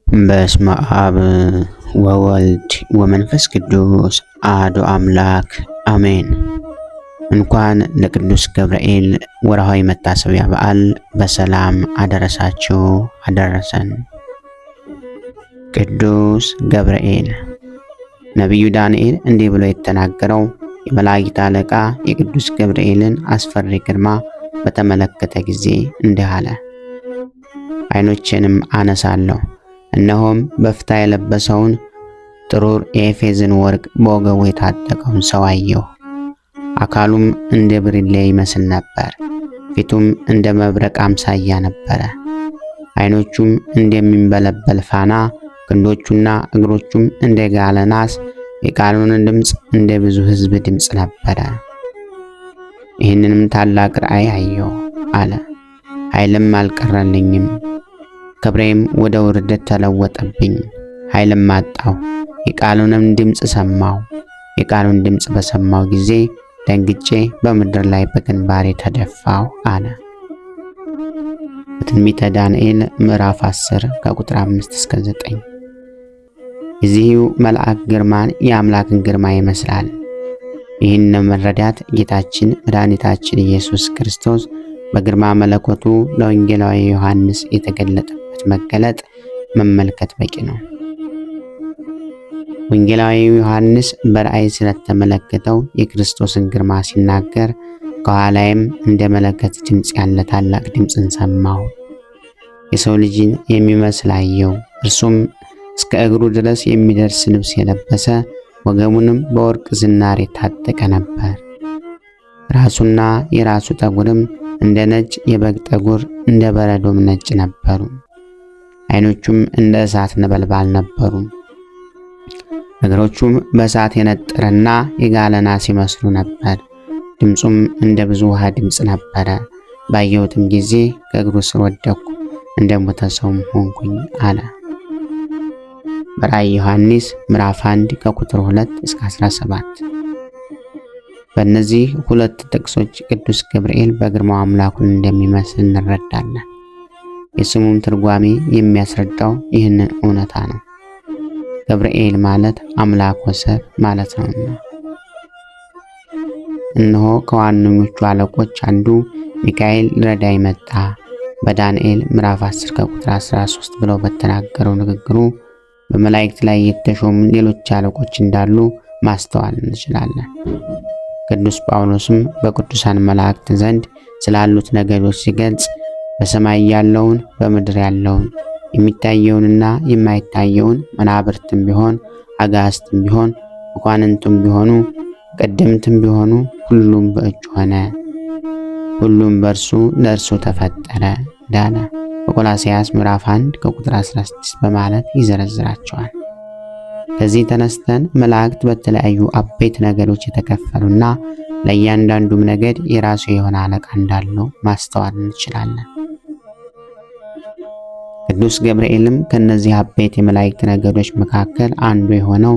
በስመ አብ ወወልድ ወመንፈስ ቅዱስ አሐዱ አምላክ አሜን። እንኳን ለቅዱስ ገብርኤል ወርሃዊ መታሰቢያ በዓል በሰላም አደረሳችሁ አደረሰን። ቅዱስ ገብርኤል ነቢዩ ዳንኤል እንዲህ ብሎ የተናገረው የመላእክት አለቃ የቅዱስ ገብርኤልን አስፈሪ ግርማ በተመለከተ ጊዜ እንዲህ አለ። ዓይኖቼንም አነሳለሁ፣ እነሆም በፍታ የለበሰውን ጥሩር የኤፌዝን ወርቅ በወገቡ የታጠቀውን ሰው አየሁ። አካሉም እንደ ብርሌ ይመስል ነበር፣ ፊቱም እንደ መብረቅ አምሳያ ነበረ። ዓይኖቹም እንደሚንበለበል ፋና፣ ክንዶቹና እግሮቹም እንደ ጋለ ናስ፣ የቃሉን ድምፅ እንደ ብዙ ሕዝብ ድምፅ ነበረ። ይህንንም ታላቅ ራእይ አየሁ አለ። ኃይልም አልቀረልኝም፣ ክብሬም ወደ ውርደት ተለወጠብኝ። ኃይልም አጣሁ፣ የቃሉንም ድምፅ ሰማሁ። የቃሉን ድምፅ በሰማሁ ጊዜ ደንግጬ በምድር ላይ በግንባሬ ተደፋሁ አለ። በትንቢተ ዳንኤል ምዕራፍ 10 ከቁጥር 5 እስከ 9። የዚሁ መልአክ ግርማን የአምላክን ግርማ ይመስላል። ይህን መረዳት ጌታችን መድኃኒታችን ኢየሱስ ክርስቶስ በግርማ መለኮቱ ለወንጌላዊ ዮሐንስ የተገለጠበት መገለጥ መመልከት በቂ ነው። ወንጌላዊ ዮሐንስ በራእይ ስለተመለከተው የክርስቶስን ግርማ ሲናገር ከኋላይም እንደ መለከት ድምፅ ያለ ታላቅ ድምፅን ሰማሁ። የሰው ልጅን የሚመስል አየሁ። እርሱም እስከ እግሩ ድረስ የሚደርስ ልብስ የለበሰ፣ ወገቡንም በወርቅ ዝናር የታጠቀ ነበር። ራሱና የራሱ ጠጉርም እንደ ነጭ የበግ ጠጉር እንደ በረዶም ነጭ ነበሩ። ዓይኖቹም እንደ እሳት ነበልባል ነበሩ። እግሮቹም በእሳት የነጠረና የጋለ ናስ ይመስሉ ነበር። ድምፁም እንደ ብዙ ውሃ ድምፅ ነበረ። ባየሁትም ጊዜ ከእግሩ ስር ወደቅሁ፣ እንደ ሞተ ሰውም ሆንኩኝ አለ። በራእየ ዮሐንስ ምዕራፍ 1 ከቁጥር 2 እስከ 17። በእነዚህ ሁለት ጥቅሶች ቅዱስ ገብርኤል በግርማው አምላኩን እንደሚመስል እንረዳለን። የስሙም ትርጓሜ የሚያስረዳው ይህንን እውነታ ነው። ገብርኤል ማለት አምላክ ወሰብ ማለት ነውና። እነሆ ከዋነኞቹ አለቆች አንዱ ሚካኤል ሊረዳኝ መጣ። በዳንኤል ምዕራፍ 10 ከቁጥር 13 ብለው በተናገረው ንግግሩ በመላእክት ላይ የተሾሙ ሌሎች አለቆች እንዳሉ ማስተዋል እንችላለን። ቅዱስ ጳውሎስም በቅዱሳን መላእክት ዘንድ ስላሉት ነገሮች ሲገልጽ በሰማይ ያለውን፣ በምድር ያለውን፣ የሚታየውንና የማይታየውን፣ መናብርትም ቢሆን አጋዕዝትም ቢሆን መኳንንቱም ቢሆኑ ቀደምትም ቢሆኑ ሁሉም በእጁ ሆነ፣ ሁሉም በእርሱ ለእርሱ ተፈጠረ እንዳለ በቆላስይስ ምዕራፍ 1 ከቁጥር 16 በማለት ይዘረዝራቸዋል። ከዚህ ተነስተን መላእክት በተለያዩ አበይት ነገሮች የተከፈሉና ለእያንዳንዱም ነገድ የራሱ የሆነ አለቃ እንዳለው ማስተዋል እንችላለን። ቅዱስ ገብርኤልም ከነዚህ አበይት የመላእክት ነገዶች መካከል አንዱ የሆነው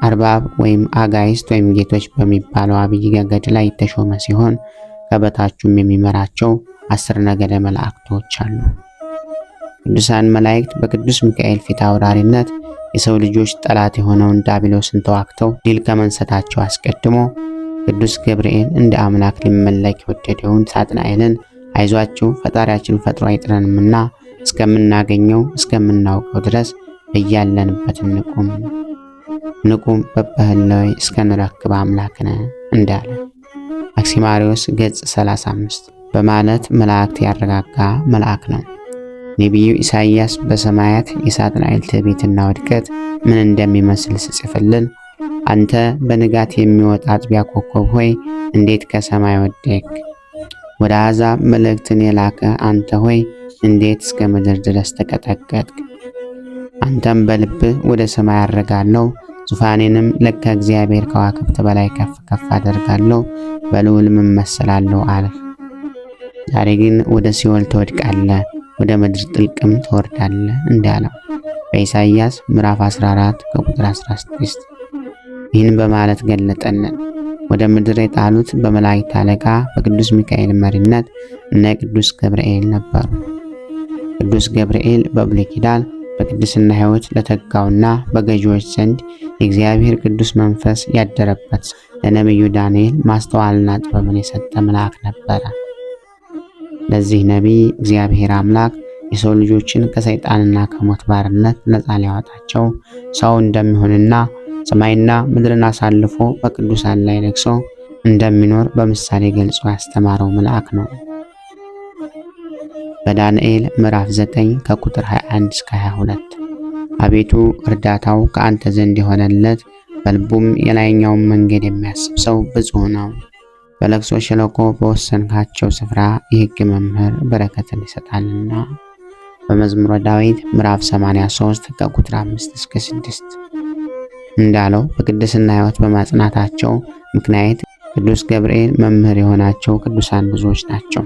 አርባብ ወይም አጋዕዝት ወይም ጌቶች በሚባለው አብይ ነገድ ላይ የተሾመ ሲሆን ከበታቹም የሚመራቸው 10 ነገደ መላእክቶች አሉ። ቅዱሳን መላእክት በቅዱስ ሚካኤል ፊት አውራሪነት የሰው ልጆች ጠላት የሆነውን ዲያብሎስን ተዋግተው ድል ከመንሳታቸው አስቀድሞ ቅዱስ ገብርኤል እንደ አምላክ ሊመለክ የወደደውን ሳጥናኤልን አይዟችሁ ፈጣሪያችን ፈጥሮ አይጥረንምና እስከምናገኘው እስከምናውቀው ድረስ በያለንበት ንቁም በበህላዊ እስከንረክብ አምላክነ እንዳለ አክሲማሪዎስ ገጽ 35 በማለት መላእክት ያረጋጋ መልአክ ነው። ነቢዩ ኢሳይያስ በሰማያት የሳጥናኤል ትዕቢትና ውድቀት ምን እንደሚመስል ሲጽፍልን አንተ በንጋት የሚወጣ አጥቢያ ኮከብ ሆይ እንዴት ከሰማይ ወደቅ? ወደ አሕዛብ መልእክትን የላከ አንተ ሆይ እንዴት እስከ ምድር ድረስ ተቀጠቀጥክ? አንተም በልብህ ወደ ሰማይ አረጋለሁ፣ ዙፋኔንም ከእግዚአብሔር ከዋክብት በላይ ከፍ ከፍ አደርጋለሁ፣ በልዑልም እመሰላለሁ አልህ። ዛሬ ግን ወደ ሲኦል ትወድቃለህ፣ ወደ ምድር ጥልቅም ትወርዳለህ እንዳለው በኢሳይያስ ምዕራፍ 14 ከቁጥር 16። ይህን በማለት ገለጠልን። ወደ ምድር የጣሉት በመላእክት አለቃ በቅዱስ ሚካኤል መሪነት እነ ቅዱስ ገብርኤል ነበሩ። ቅዱስ ገብርኤል በብሉይ ኪዳን በቅድስና ሕይወት ለተጋውና በገዢዎች ዘንድ የእግዚአብሔር ቅዱስ መንፈስ ያደረበት ለነቢዩ ዳንኤል ማስተዋልና ጥበብን የሰጠ መልአክ ነበረ። ለዚህ ነቢይ እግዚአብሔር አምላክ የሰው ልጆችን ከሰይጣንና ከሞት ባርነት ነፃ ሊያወጣቸው ሰው እንደሚሆንና ሰማይና ምድርን አሳልፎ በቅዱሳን ላይ ነግሶ እንደሚኖር በምሳሌ ገልጾ ያስተማረው መልአክ ነው። በዳንኤል ምዕራፍ 9 ከቁጥር 21 እስከ 22 አቤቱ እርዳታው ከአንተ ዘንድ የሆነለት በልቡም የላይኛውን መንገድ የሚያስብ ሰው ብፁዕ ነው። በለቅሶ ሸለቆ በወሰንካቸው ስፍራ የሕግ መምህር በረከትን ይሰጣልና። በመዝሙረ ዳዊት ምዕራፍ 83 ከቁጥር 5 እስከ 6 እንዳለው በቅድስና ሕይወት በማጽናታቸው ምክንያት ቅዱስ ገብርኤል መምህር የሆናቸው ቅዱሳን ብዙዎች ናቸው።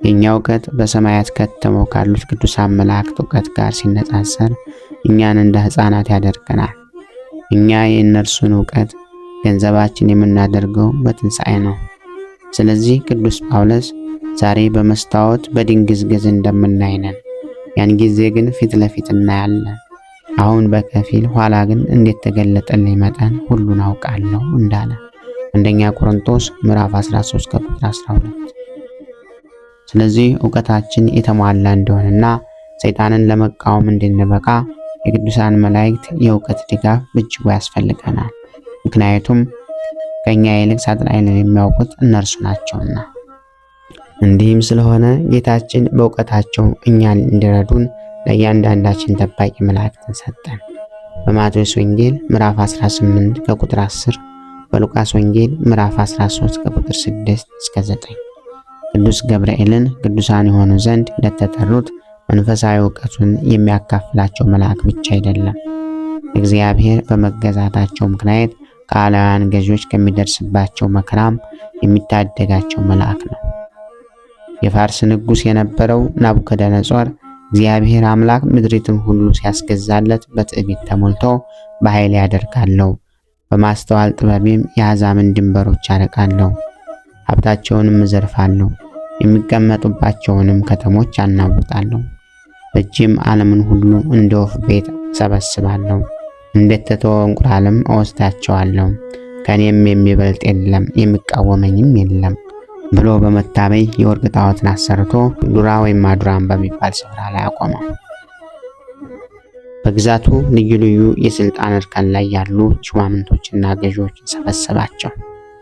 የኛ እውቀት በሰማያት ከተመው ካሉት ቅዱሳን መላእክት እውቀት ጋር ሲነጻጸር እኛን እንደ ሕፃናት ያደርገናል። እኛ የእነርሱን እውቀት ገንዘባችን የምናደርገው በትንሣኤ ነው። ስለዚህ ቅዱስ ጳውሎስ ዛሬ በመስታወት በድንግዝግዝ እንደምናይ ነን፣ ያን ጊዜ ግን ፊት ለፊት እናያለን። አሁን በከፊል ኋላ ግን እንዴት ተገለጠልኝ መጠን ሁሉን አውቃለሁ እንዳለ አንደኛ ቆሮንቶስ ምዕራፍ 13 ከቁጥር 12። ስለዚህ እውቀታችን የተሟላ እንደሆነና ሰይጣንን ለመቃወም እንድንበቃ የቅዱሳን መላእክት የእውቀት ድጋፍ በእጅጉ ያስፈልገናል። ምክንያቱም ከኛ ይልቅ ሳጥናኤልን የሚያውቁት እነርሱ ናቸውና። እንዲህም ስለሆነ ጌታችን በእውቀታቸው እኛን እንዲረዱን ለእያንዳንዳችን ጠባቂ መላእክትን ሰጠን። በማቴዎስ ወንጌል ምዕራፍ 18 ከቁጥር 10፣ በሉቃስ ወንጌል ምዕራፍ 13 ከቁጥር 6 እስከ 9 ቅዱስ ገብርኤልን ቅዱሳን የሆኑ ዘንድ ለተጠሩት መንፈሳዊ እውቀቱን የሚያካፍላቸው መልአክ ብቻ አይደለም፣ እግዚአብሔር በመገዛታቸው ምክንያት ከአላውያን ገዢዎች ከሚደርስባቸው መከራም የሚታደጋቸው መልአክ ነው። የፋርስ ንጉሥ የነበረው ናቡከደነጾር እግዚአብሔር አምላክ ምድሪቱን ሁሉ ሲያስገዛለት በትዕቢት ተሞልቶ በኃይል ያደርጋለሁ፣ በማስተዋል ጥበቤም የአሕዛብን ድንበሮች አርቃለሁ፣ ሀብታቸውንም እዘርፋለሁ፣ የሚቀመጡባቸውንም ከተሞች አናውጣለሁ፣ በእጅም ዓለምን ሁሉ እንደ ወፍ ቤት ሰበስባለሁ፣ እንደተተወ እንቁላልም እወስዳቸዋለሁ፣ ከእኔም የሚበልጥ የለም የሚቃወመኝም የለም ብሎ በመታበይ የወርቅ ጣዖትን አሰርቶ ዱራ ወይም አዱራም በሚባል ስፍራ ላይ አቆመው። በግዛቱ ልዩ ልዩ የስልጣን እርከን ላይ ያሉ ሹማምንቶችና ገዢዎችን ሰበሰባቸው።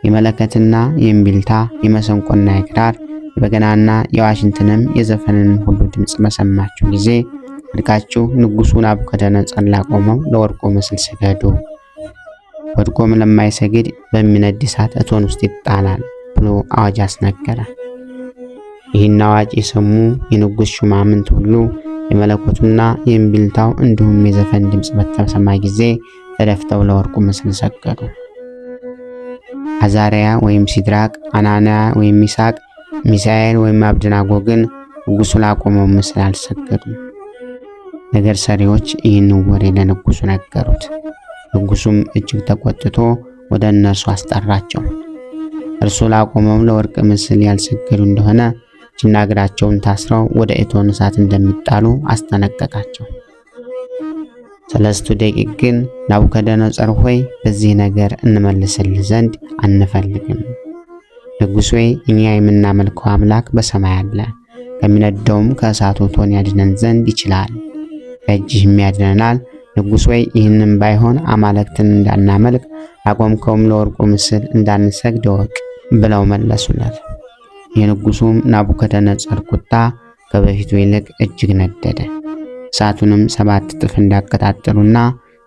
የመለከትና የእምቢልታ የመሰንቆና የክራር የበገናና የዋሽንትንም የዘፈንን ሁሉ ድምፅ በሰማችሁ ጊዜ ወድቃችሁ ንጉሡ ናቡከደነፆር ላቆመው ለወርቁ ምስል ስገዱ፣ ወድቆም ለማይሰግድ በሚነድ እሳት እቶን ውስጥ ይጣላል ብሎ አዋጅ አስነገረ። ይህን አዋጅ የሰሙ የንጉሥ ሹማምንት ሁሉ የመለኮቱና የእምቢልታው እንዲሁም የዘፈን ድምፅ በተሰማ ጊዜ ተደፍተው ለወርቁ ምስል ሰገዱ። አዛርያ ወይም ሲድራቅ፣ አናንያ ወይም ሚሳቅ፣ ሚሳኤል ወይም አብደናጎ ግን ንጉሡ ላቆመው ምስል አልሰገዱም። ነገር ሰሪዎች ይህን ወሬ ለንጉሡ ነገሩት። ንጉሡም እጅግ ተቆጥቶ ወደ እነርሱ አስጠራቸው። እርሱ ላቆመው ለወርቅ ምስል ያልሰገዱ እንደሆነ እጅና እግራቸውን ታስረው ወደ እቶን እሳት እንደሚጣሉ አስጠነቀቃቸው። ሰለስቱ ደቂቅ ግን ናቡከደነፆር ሆይ በዚህ ነገር እንመልስልህ ዘንድ አንፈልግም። ንጉሥ ሆይ እኛ የምናመልከው አምላክ በሰማይ አለ፣ ከሚነደውም ከእሳቱ እቶን ያድነን ዘንድ ይችላል፣ ከእጅህም ያድነናል። ንጉሥ ሆይ ይህንም ባይሆን አማልክትን እንዳናመልክ ላቆምከውም ለወርቁ ምስል እንዳንሰግድ እወቅ ብለው መለሱለት። የንጉሡም ናቡከደነፆር ቁጣ ከበፊቱ ይልቅ እጅግ ነደደ። እሳቱንም 7 እጥፍ እንዳቀጣጠሉና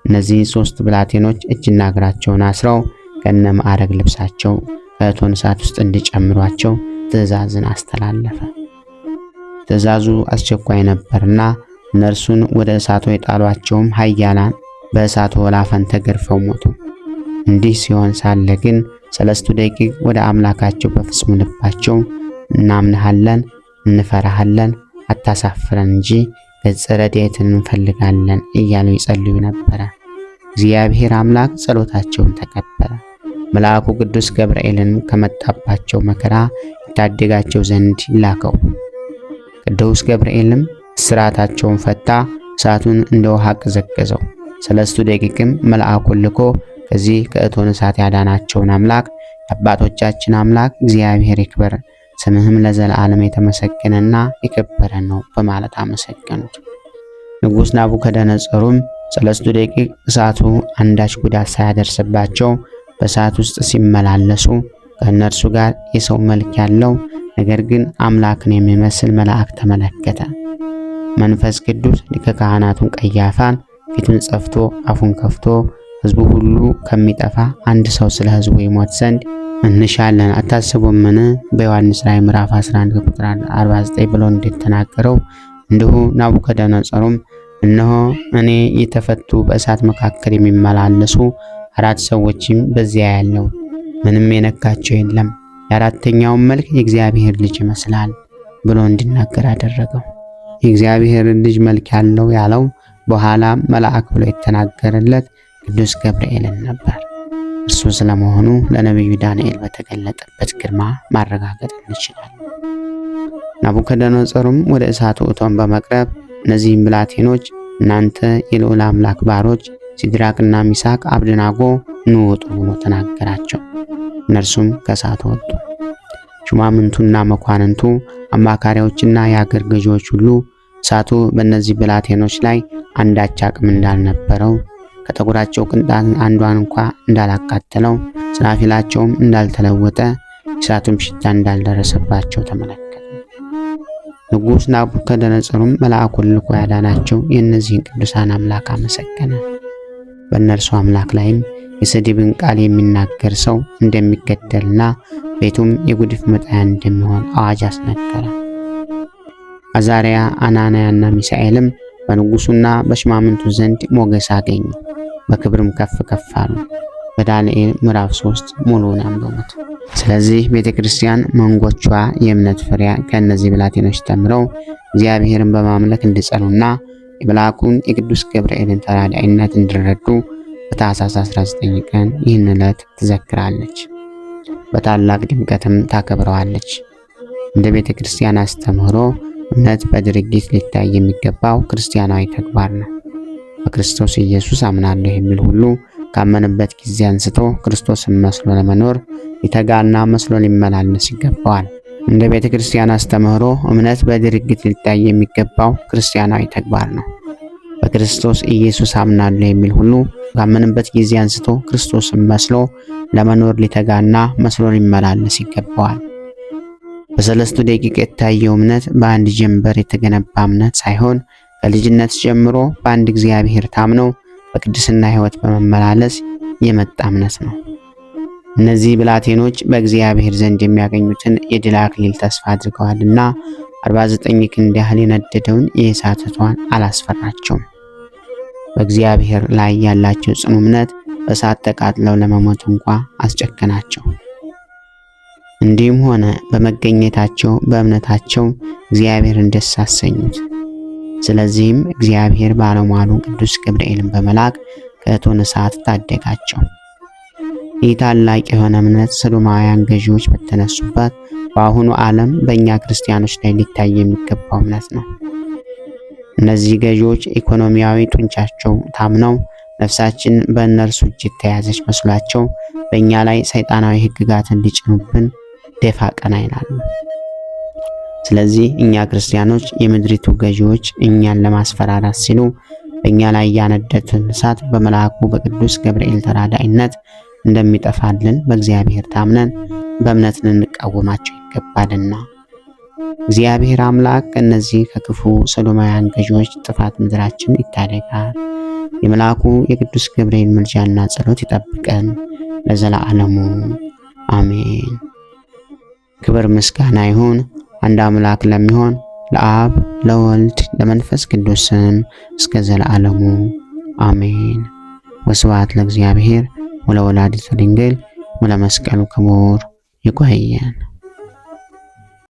እነዚህ 3 ብላቴኖች እጅና እግራቸውን አስረው ከነ ማዕረግ ልብሳቸው ከእቶን እሳት ውስጥ እንዲጨምሯቸው ትእዛዝን አስተላለፈ። ትእዛዙ አስቸኳይ ነበርና እነርሱን ወደ እሳቱ የጣሏቸውም ኃያላን በእሳቱ ወላፈን ተገርፈው ሞቱ። እንዲህ ሲሆን ሳለ ግን ሰለስቱ ደቂቅ ወደ አምላካቸው በፍጹም ልባቸው እናምንሃለን፣ እንፈራሃለን፣ አታሳፍረን እንጂ ገጸ ረድኤትን እንፈልጋለን እያሉ ይጸልዩ ነበረ። እግዚአብሔር አምላክ ጸሎታቸውን ተቀበለ። መልአኩ ቅዱስ ገብርኤልንም ከመጣባቸው መከራ ይታደጋቸው ዘንድ ላከው። ቅዱስ ገብርኤልም እስራታቸውን ፈታ፣ እሳቱን እንደ ውሃ ቀዘቀዘው። ሰለስቱ ደቂቅም መልአኩን ልኮ ከዚህ ከእቶን እሳት ያዳናቸውን አምላክ የአባቶቻችን አምላክ እግዚአብሔር ይክበር፣ ስምህም ለዘላለም የተመሰገነና የከበረ ነው በማለት አመሰገኑት። ንጉሥ ናቡከደነጾሩም ሰለስቱ ደቂቅ እሳቱ አንዳች ጉዳት ሳያደርስባቸው በእሳት ውስጥ ሲመላለሱ ከእነርሱ ጋር የሰው መልክ ያለው ነገር ግን አምላክን የሚመስል መልአክ ተመለከተ። መንፈስ ቅዱስ ሊቀ ካህናቱን ቀያፋን ፊቱን ጸፍቶ አፉን ከፍቶ ሕዝቡ ሁሉ ከሚጠፋ አንድ ሰው ስለ ሕዝቡ ይሞት ዘንድ እንሻለን አታስቡምን? በዮሐንስ ራዕይ ምዕራፍ 11 ቁጥር 49 ብሎ እንደተናገረው እንዲሁ ናቡከደነጾሩም እነሆ እኔ የተፈቱ በእሳት መካከል የሚመላለሱ 4 ሰዎችም በዚያ ያለው ምንም የነካቸው የለም፣ የአራተኛውን መልክ የእግዚአብሔር ልጅ ይመስላል ብሎ እንዲናገር አደረገው። የእግዚአብሔር ልጅ መልክ ያለው በኋላ መልአክ ብሎ የተናገረለት ቅዱስ ገብርኤልን ነበር። እርሱ ስለመሆኑ ለነቢዩ ዳንኤል በተገለጠበት ግርማ ማረጋገጥ እንችላለን። ናቡከደነጾርም ወደ እሳቱ እቶን በመቅረብ እነዚህም ብላቴኖች እናንተ የልዑል አምላክ ባሮች ሲድራቅና ሚሳቅ አብደናጎ ኑ ውጡ ብሎ ተናገራቸው። እነርሱም ከእሳቱ ወጡ። ሹማምንቱና መኳንንቱ አማካሪዎችና የአገር ገዢዎች ሁሉ እሳቱ በእነዚህ ብላቴኖች ላይ አንዳች አቅም እንዳልነበረው ከጠጉራቸው ቅንጣት አንዷን እንኳ እንዳላቃጠለው ሰናፊላቸውም እንዳልተለወጠ እሳቱም ሽታ እንዳልደረሰባቸው ተመለከተ። ንጉሥ ናቡከደነጾርም መልአኩን ልኮ ያዳናቸው የእነዚህን ቅዱሳን አምላክ አመሰገነ። በእነርሱ አምላክ ላይም የስድብን ቃል የሚናገር ሰው እንደሚገደልና ቤቱም የጉድፍ መጣያ እንደሚሆን አዋጅ አስነገረ። አዛርያ፣ አናንያና ሚሳኤልም በንጉሱና በሽማምንቱ ዘንድ ሞገስ አገኙ፣ በክብርም ከፍ ከፍ አሉ። በዳንኤል ምዕራፍ 3 ሙሉውን አንብቡት። ስለዚህ ቤተክርስቲያን መንጎቿ የእምነት ፍሬ ከእነዚህ ብላቴኖች ተምረው እግዚአብሔርን በማምለክ እንዲጸኑና የመልአኩን የቅዱስ ገብርኤልን ተራዳኢነት እንዲረዱ በታኅሳስ 19 ቀን ይህን ዕለት ትዘክራለች፣ በታላቅ ድምቀትም ታከብረዋለች። እንደ ቤተክርስቲያን አስተምህሮ እምነት በድርጊት ሊታይ የሚገባው ክርስቲያናዊ ተግባር ነው። በክርስቶስ ኢየሱስ አምናለሁ የሚል ሁሉ ካመነበት ጊዜ አንስቶ ክርስቶስን መስሎ ለመኖር ሊተጋና መስሎ ሊመላለስ ይገባዋል። እንደ ቤተክርስቲያን አስተምህሮ እምነት በድርጊት ሊታይ የሚገባው ክርስቲያናዊ ተግባር ነው። በክርስቶስ ኢየሱስ አምናለሁ የሚል ሁሉ ካመነበት ጊዜ አንስቶ ክርስቶስን መስሎ ለመኖር ሊተጋና መስሎ ሊመላለስ ይገባዋል። በሰለስቱ ደቂቅ የታየው እምነት በአንድ ጀንበር የተገነባ እምነት ሳይሆን ከልጅነት ጀምሮ በአንድ እግዚአብሔር ታምነው በቅድስና ሕይወት በመመላለስ የመጣ እምነት ነው። እነዚህ ብላቴኖች በእግዚአብሔር ዘንድ የሚያገኙትን የድል አክሊል ተስፋ አድርገዋልና 49 ክንድ ያህል የነደደውን የእሳት እቶን አላስፈራቸውም። በእግዚአብሔር ላይ ያላቸው ጽኑ እምነት በእሳት ተቃጥለው ለመሞት እንኳ አስጨከናቸው። እንዲህም ሆነ በመገኘታቸው በእምነታቸው እግዚአብሔርን ደስ አሰኙት። ስለዚህም እግዚአብሔር ባለሟሉ ቅዱስ ገብርኤልን በመላክ ከእቶነ እሳት ታደጋቸው። ይህ ታላቅ የሆነ እምነት ሰዶማውያን ገዢዎች በተነሱበት በአሁኑ ዓለም በእኛ ክርስቲያኖች ላይ ሊታይ የሚገባው እምነት ነው። እነዚህ ገዢዎች ኢኮኖሚያዊ ጡንቻቸው ታምነው ነፍሳችን በእነርሱ እጅ የተያዘች መስሏቸው በእኛ ላይ ሰይጣናዊ ሕግጋትን ሊጭኑብን ደፋ ቀና ይላሉ። ስለዚህ እኛ ክርስቲያኖች የምድሪቱ ገዢዎች እኛን ለማስፈራራት ሲሉ በእኛ ላይ ያነደዱትን እሳት በመልአኩ በቅዱስ ገብርኤል ተራዳኢነት እንደሚጠፋልን በእግዚአብሔር ታምነን በእምነት ልንቃወማቸው ይገባልና እግዚአብሔር አምላክ ከእነዚህ ከክፉ ሰዶማውያን ገዢዎች ጥፋት ምድራችን ይታደጋል። የመልአኩ የቅዱስ ገብርኤል ምልጃና ጸሎት ይጠብቀን ለዘላለሙ አሜን። ክብር ምስጋና ይሁን አንድ አምላክ ለሚሆን ለአብ ለወልድ ለመንፈስ ቅዱስ ስም እስከ ዘላለሙ አሜን። ወስብሐት ለእግዚአብሔር ወለወላዲቱ ድንግል ወለመስቀሉ ክቡር። ይቆየን።